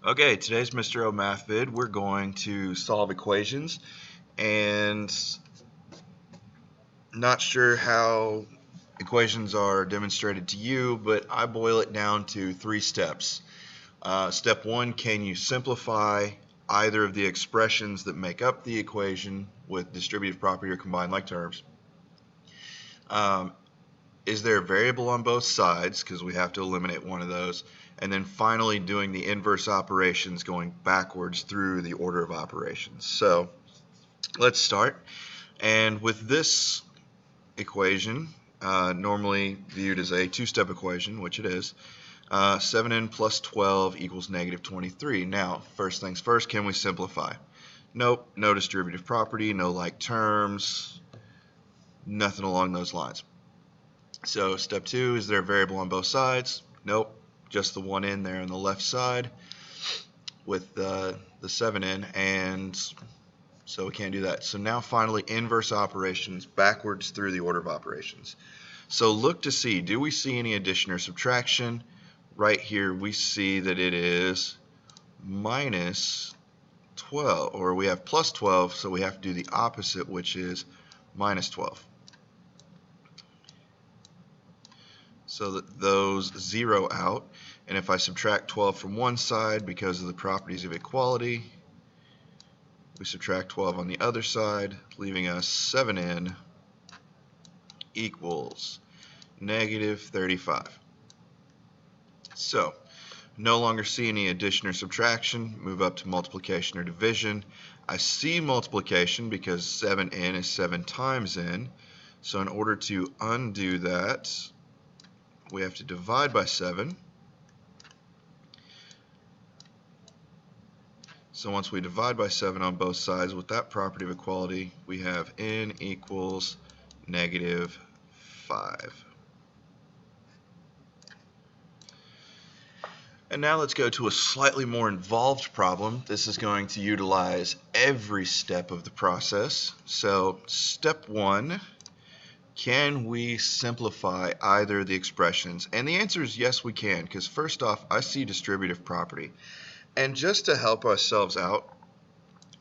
Okay, today's Mr. O Math vid, we're going to solve equations, and not sure how equations are demonstrated to you, but I boil it down to 3 steps. Step 1, can you simplify either of the expressions that make up the equation with distributive property or combined like terms? Is there a variable on both sides, because we have to eliminate one of those, and then finally doing the inverse operations going backwards through the order of operations. So let's start. And with this equation, normally viewed as a two-step equation, which it is, 7n plus 12 equals negative 23. Now, first things first, can we simplify? Nope, no distributive property, no like terms, nothing along those lines. So step 2, is there a variable on both sides? Nope, just the one in there on the left side with the 7n, and so we can't do that. So now finally inverse operations backwards through the order of operations. So look to see, do we see any addition or subtraction? Right here we see that it is minus 12, or we have plus 12, so we have to do the opposite, which is minus 12. So that those zero out, and if I subtract 12 from one side because of the properties of equality, we subtract 12 on the other side, leaving us 7n equals negative 35. So no longer see any addition or subtraction, move up to multiplication or division. I see multiplication because 7n is 7 times n, so in order to undo that, we have to divide by 7. So once we divide by 7 on both sides with that property of equality, we have n equals negative 5. And now let's go to a slightly more involved problem. This is going to utilize every step of the process. So step 1, can we simplify either of the expressions? And the answer is yes, we can, because first off, I see distributive property. And just to help ourselves out,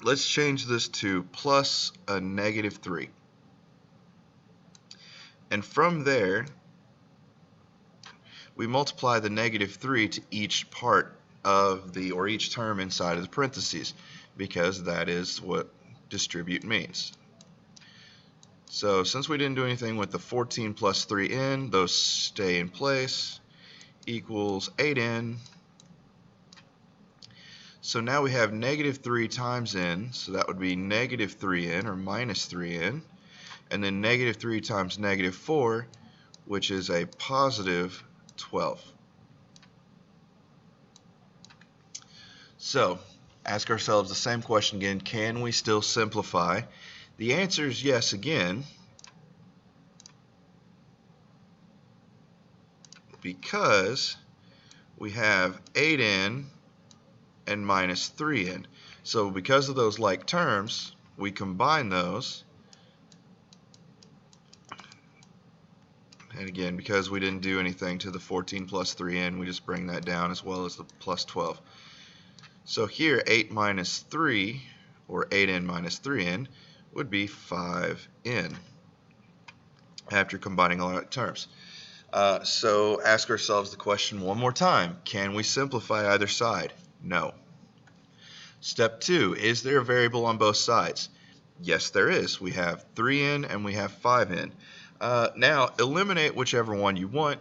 let's change this to plus a negative 3. And from there, we multiply the negative 3 to each part of the, or each term inside of the parentheses, because that is what distribute means. So since we didn't do anything with the 14 plus 3n, those stay in place, equals 8n. So now we have negative 3 times n, so that would be negative 3n, or minus 3n, and then negative 3 times negative 4, which is a positive 12. So ask ourselves the same question again, can we still simplify? The answer is yes again, because we have 8n and minus 3n. So because of those like terms, we combine those. And again, because we didn't do anything to the 14 plus 3n, we just bring that down, as well as the plus 12. So here, 8 minus 3, or 8n minus 3n, would be 5n after combining all our terms. So ask ourselves the question one more time. Can we simplify either side? No. Step 2, is there a variable on both sides? Yes, there is. We have 3n and we have 5n. Now, eliminate whichever one you want.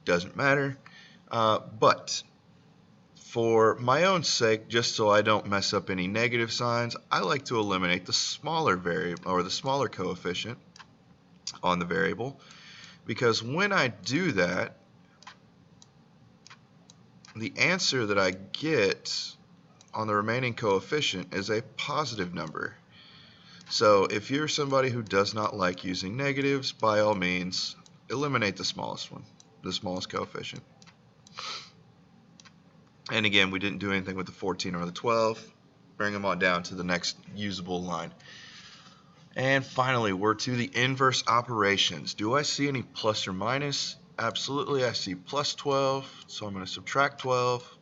Doesn't matter. But for my own sake, just so I don't mess up any negative signs, I like to eliminate the smaller variable, or the smaller coefficient on the variable, because when I do that, the answer that I get on the remaining coefficient is a positive number. So if you're somebody who does not like using negatives, by all means, eliminate the smallest one, the smallest coefficient. And again, we didn't do anything with the 14 or the 12. Bring them on down to the next usable line. And finally, we're to the inverse operations. Do I see any plus or minus? Absolutely, I see plus 12, so I'm going to subtract 12.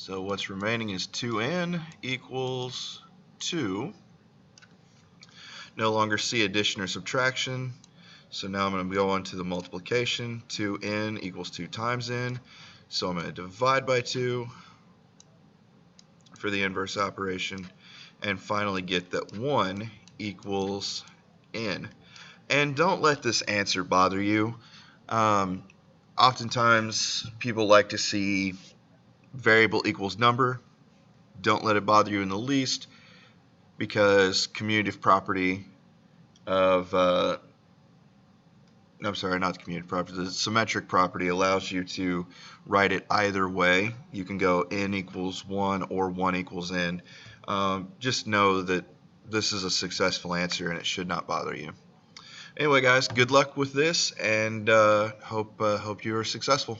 So what's remaining is 2n equals 2. No longer see addition or subtraction. So now I'm going to go on to the multiplication. 2n equals 2 times n. So I'm going to divide by 2 for the inverse operation. And finally get that 1 equals n. And don't let this answer bother you. Oftentimes people like to see variable equals number. Don't let it bother you in the least, because commutative property of I'm sorry, not the commutative property, the symmetric property allows you to write it either way. You can go n equals 1 or 1 equals n. Just know that this is a successful answer and it should not bother you. Anyway, guys, good luck with this, and hope you are successful.